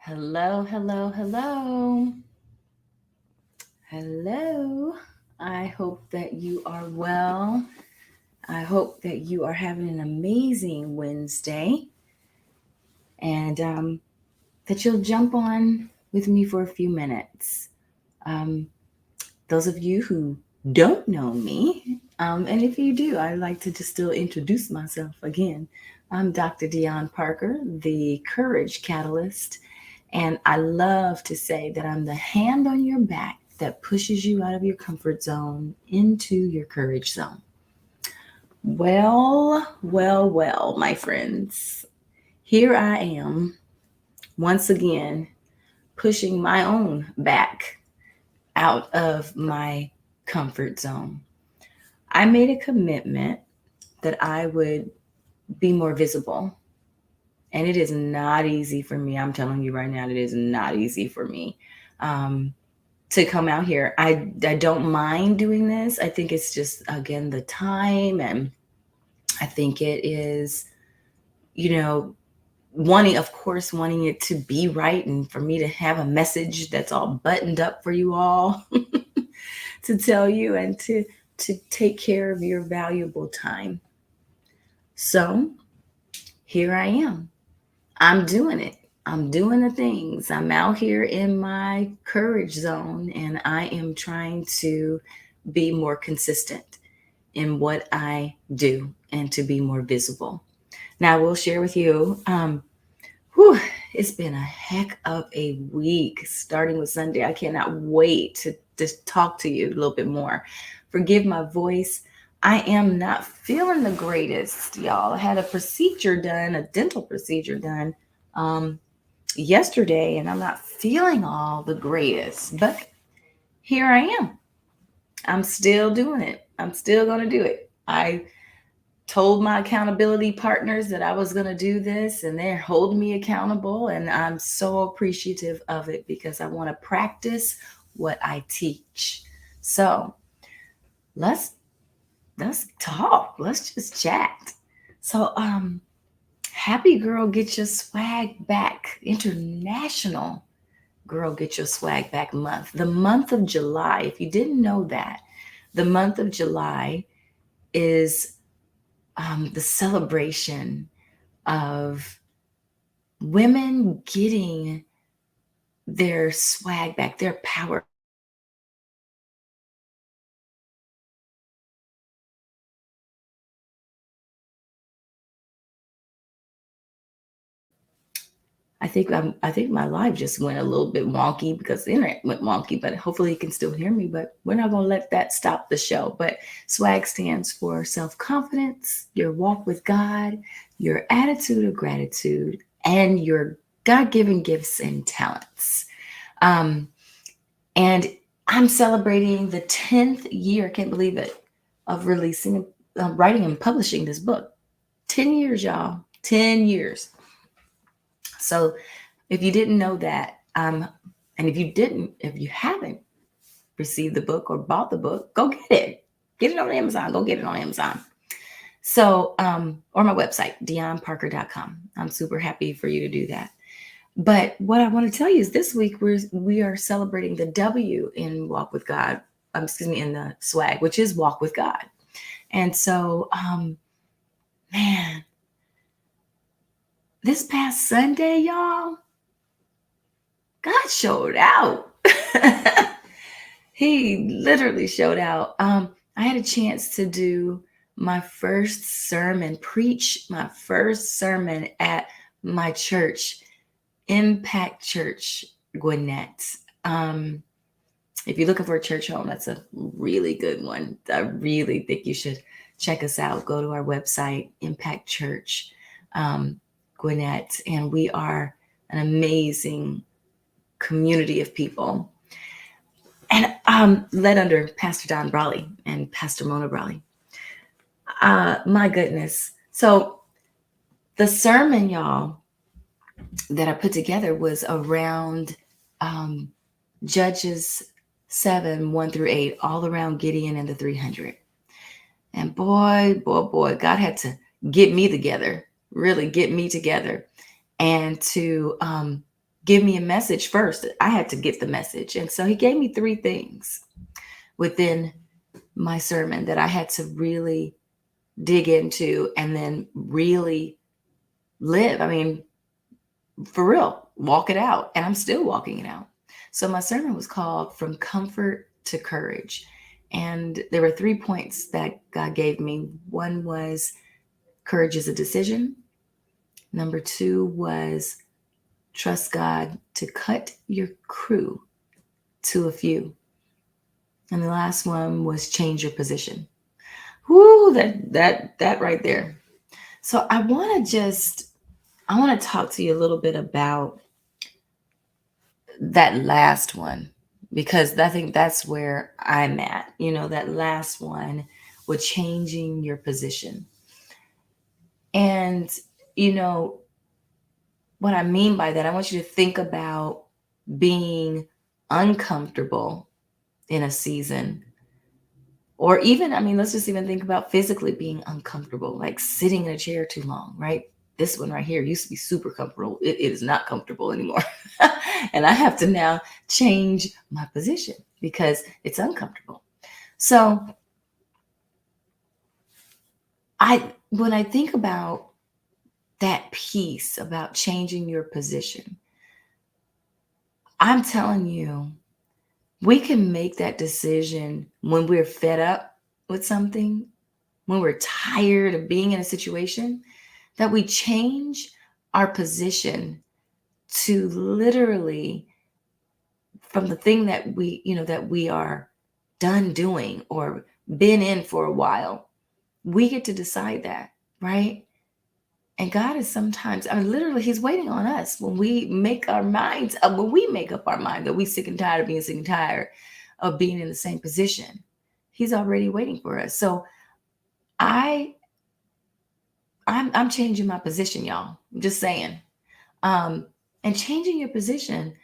Hello, hello, hello. Hello. I hope that you are well. I hope that you are having an amazing Wednesday and that you'll jump on with me for a few minutes. Um, those of you who don't know me, and if you do, I'd like to just still introduce myself again. I'm Dr. Dion Parker, the Courage Catalyst. And I love to say that I'm the hand on your back that pushes you out of your comfort zone into your courage zone. Well, my friends. Here I am once again pushing my own back out of my comfort zone. I made a commitment that I would be more visible. And it is not easy for me. I'm telling you right now, it is not easy for me. Um, to come out here. I don't mind doing this. I think it's just again the time, and I think it is, you know, wanting, of course, wanting it to be right and for me to have a message that's all buttoned up for you all to tell you and to take care of your valuable time. So, here I am. I'm doing it. I'm doing the things. I'm out here in my courage zone and I am trying to be more consistent in what I do and to be more visible. Now, I will share with you, whew, it's been a heck of a week starting with Sunday. I cannot wait to just talk to you a little bit more. Forgive my voice. I am not feeling the greatest, y'all. I had a procedure done, a dental procedure done um, yesterday, and I'm not feeling all the greatest, but here I am. I'm still doing it. I'm still going to do it. I told my accountability partners that I was going to do this and they're holding me accountable. And I'm so appreciative of it because I want to practice what I teach. So let's let's talk. Let's just chat. So happy girl get your swag back. International Girl Get Your Swag Back month. The month of July. If you didn't know that, the month of July is the celebration of women getting their swag back, their power back, their confidence back. I think my live just went a little bit wonky because the internet went wonky, but hopefully you can still hear me. But we're not going to let that stop the show. But swag stands for self confidence, your walk with God, your attitude of gratitude, and your God given gifts and talents. Um, and I'm celebrating the 10th year, I can't believe it, of releasing, writing, and publishing this book. 10 years, y'all. 10 years. So if you didn't know that, and if you haven't received the book or bought the book, go get it. Get it on Amazon. Go get it on Amazon. So, or my website, dionparker.com. I'm super happy for you to do that. But what I want to tell you is this week we are celebrating the W in Walk with God. Excuse me, in the swag, which is Walk with God. And so, man, this past Sunday, y'all, God showed out. He literally showed out. I had a chance to do my first sermon, preach my first sermon at my church, Impact Church, Gwinnett. Um, if you're looking for a church home, that's a really good one. I really think you should check us out. Go to our website, Impact Church, Gwinnett, and we are an amazing community of people. And led under Pastor Don Brawley and Pastor Mona Brawley. My goodness. So the sermon, y'all, that I put together was around um, Judges 7, 1 through 8, all around Gideon and the 300. And boy, God had to get me together, really get me together, and to give me a message first. I had to get the message. And so he gave me three things within my sermon that I had to really dig into and then really live. I mean, for real, walk it out. And I'm still walking it out. So my sermon was called From Comfort to Courage. And there were 3 points that God gave me. One was courage is a decision. Number 2 was trust God to cut your crew to a few. And the last one was change your position. Whoo, that right there. So I want to talk to you a little bit about that last one, because I think that's where I'm at. That last one with changing your position. And, you know, what I mean by that, I want you to think about being uncomfortable in a season. Or even, I mean, let's just even think about physically being uncomfortable, like sitting in a chair too long, right? This one right here used to be super comfortable. It is not comfortable anymore. And I have to now change my position because it's uncomfortable. So when I think about that piece about changing your position, I'm telling you, we can make that decision when we're fed up with something, when we're tired of being in a situation, that we change our position to literally from the thing that we are done doing or been in for a while. We get to decide that, right? And God is sometimes, I mean, literally, He's waiting on us when we make our minds, when we make up our mind that we sick and tired of being sick and tired of being in the same position. He's already waiting for us. So I'm changing my position, y'all. I'm just saying. And changing your position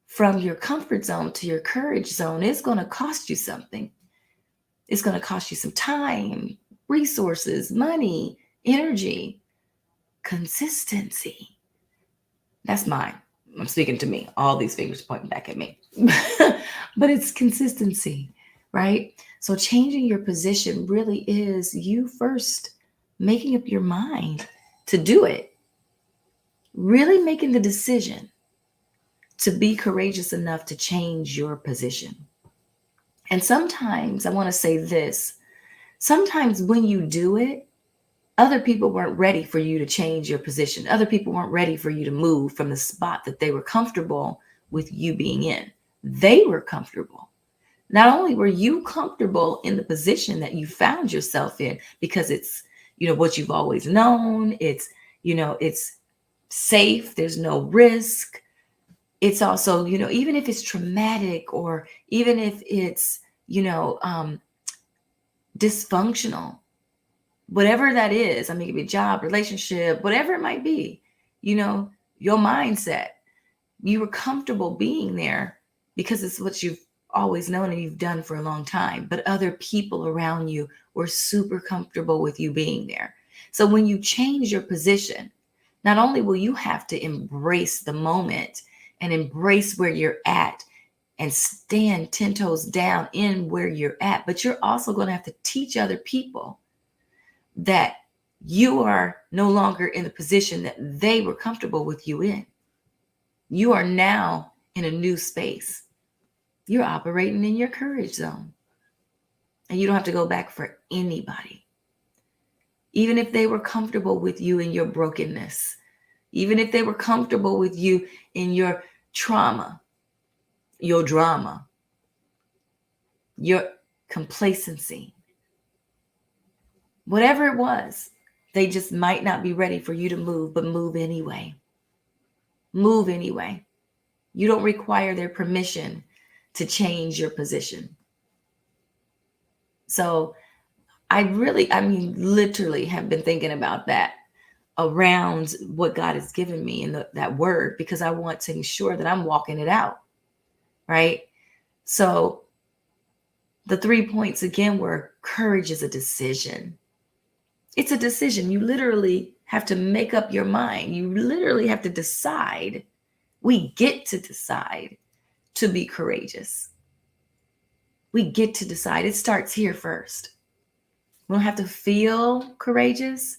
from your comfort zone to your courage zone is going to cost you something. It's going to cost you some time, resources, money, energy, consistency. That's mine. I'm speaking to me. All these fingers pointing back at me. But it's consistency, right? So changing your position really is you first making up your mind to do it. Really making the decision to be courageous enough to change your position. And sometimes I want to say this. Sometimes when you do it, other people weren't ready for you to change your position. Other people weren't ready for you to move from the spot that they were comfortable with you being in. They were comfortable. Not only were you comfortable in the position that you found yourself in, because it's, what you've always known, it's safe, there's no risk. It's also, even if it's traumatic or even if it's, dysfunctional, whatever that is, I mean, it could be a job, relationship, whatever it might be, your mindset, you were comfortable being there because it's what you've always known and you've done for a long time. But other people around you were super comfortable with you being there. So when you change your position, not only will you have to embrace the moment and embrace where you're at and stand 10 toes down in where you're at, but you're also going to have to teach other people that you are no longer in the position that they were comfortable with you in. You are now in a new space. You're operating in your courage zone. And you don't have to go back for anybody. Even if they were comfortable with you in your brokenness, even if they were comfortable with you in your trauma, your drama, your complacency, whatever it was, they just might not be ready for you to move, but move anyway. Move anyway. You don't require their permission to change your position. So literally have been thinking about that around what God has given me in that word, because I want to ensure that I'm walking it out, right? So the 3 points again were courage is a decision. It's a decision. You literally have to make up your mind. You literally have to decide We get to decide to be courageous. We get to decide. It starts here first. We don't have to feel courageous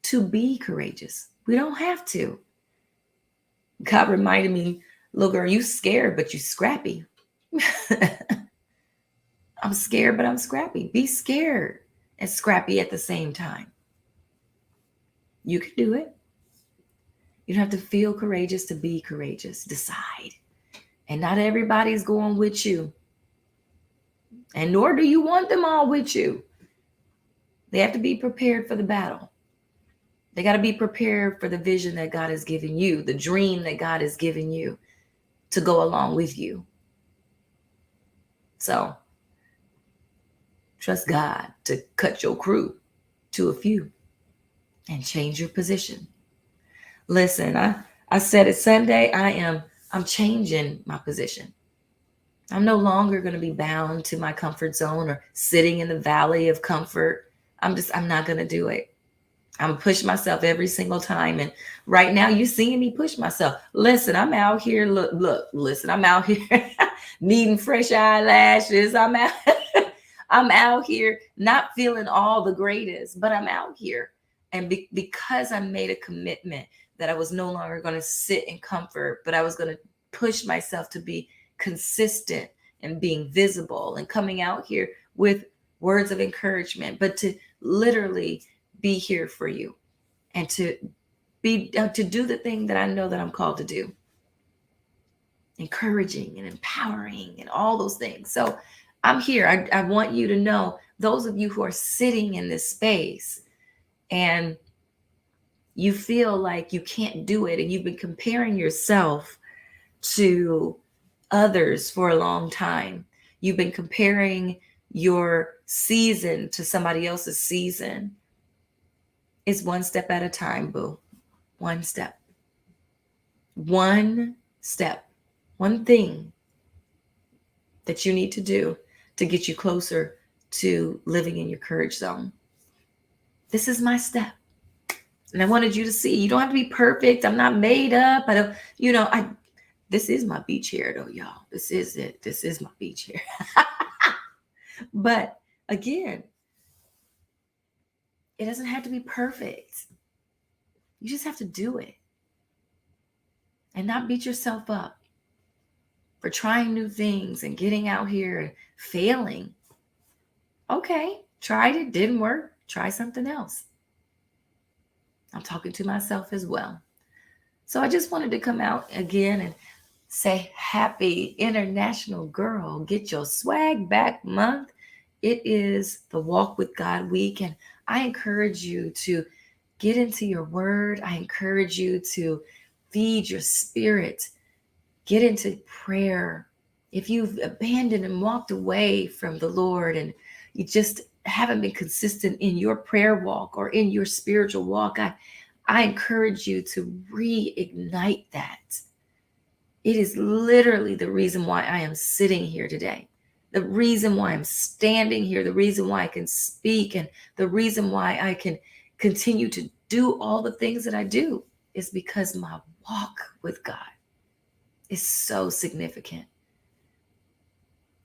to be courageous. We don't have to. God reminded me, little girl, you scared, but you scrappy. I'm scared, but I'm scrappy. Be scared and scrappy at the same time. You can do it. You don't have to feel courageous to be courageous. Decide. And not everybody's going with you. And nor do you want them all with you. They have to be prepared for the battle. They got to be prepared for the vision that God has given you, the dream that God has given you to go along with you. So trust God to cut your crew to a few and change your position. Listen, I said it Sunday, I'm changing my position. I'm no longer going to be bound to my comfort zone or sitting in the valley of comfort. I'm not going to do it. I'm push myself every single time. And right now you're seeing me push myself. Listen, I'm out here. Listen, I'm out here needing fresh eyelashes. I'm out here not feeling all the greatest, but I'm out here. And because I made a commitment that I was no longer going to sit in comfort, but I was going to push myself to be consistent and being visible and coming out here with words of encouragement, but to literally be here for you and to do the thing that I know that I'm called to do. Encouraging and empowering and all those things. So I'm here. I want you to know, those of you who are sitting in this space and you feel like you can't do it and you've been comparing yourself to others for a long time. You've been comparing your season to somebody else's season. It's one step at a time, boo. One step. One step. One thing that you need to do to get you closer to living in your courage zone. This is my step. And I wanted you to see, you don't have to be perfect. I'm not made up. This is my beach hair though, y'all. This is it. This is my beach hair. But again, it doesn't have to be perfect. You just have to do it and not beat yourself up for trying new things and getting out here and failing. Okay, tried it, didn't work. Try something else. I'm talking to myself as well. So I just wanted to come out again and say happy International Girl Get Your Swag Back Month. It is the Walk with God week, and I encourage you to get into your word. I encourage you to feed your spirit. Get into prayer. If you've abandoned and walked away from the Lord and you just haven't been consistent in your prayer walk or in your spiritual walk, I encourage you to reignite that. It is literally the reason why I am sitting here today, the reason why I'm standing here, the reason why I can speak, and the reason why I can continue to do all the things that I do is because my walk with God is so significant.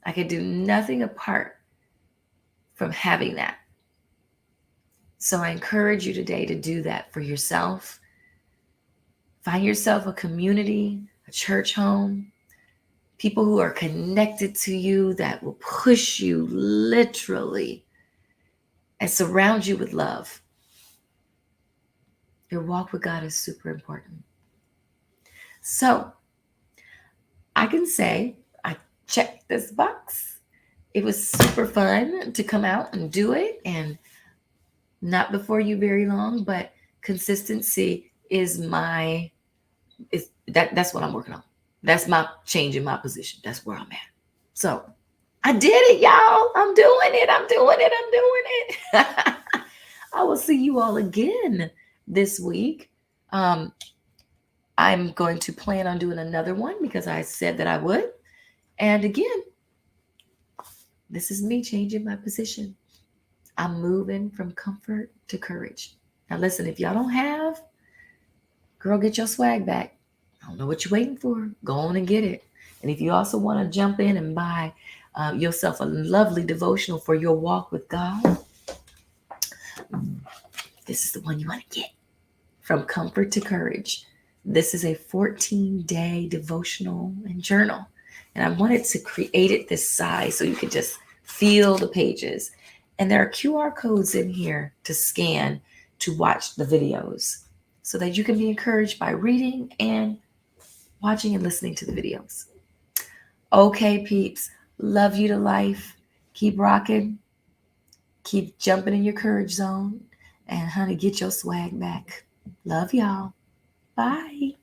I could do nothing apart from having that. So I encourage you today to do that for yourself. Find yourself a community, a church home, people who are connected to you that will push you literally and surround you with love. Your walk with God is super important. So I can say I checked this box. It was super fun to come out and do it, and not before you very long, but consistency is that's what I'm working on. That's my change in my position. That's where I'm at. So I did it, y'all. I'm doing it. I will see you all again this week. I'm going to plan on doing another one because I said that I would. And again, this is me changing my position. I'm moving from comfort to courage. Now listen, if y'all don't have, girl, get your swag back. I don't know what you're waiting for. Go on and get it. And if you also want to jump in and buy yourself a lovely devotional for your walk with God, this is the one you want to get. From Comfort to Courage. This is a 14-day devotional and journal. And I wanted to create it this size so you could just feel the pages. And there are QR codes in here to scan to watch the videos so that you can be encouraged by reading and watching and listening to the videos. Okay, peeps, love you to life. Keep rocking. Keep jumping in your courage zone. And honey, get your swag back. Love y'all. Bye.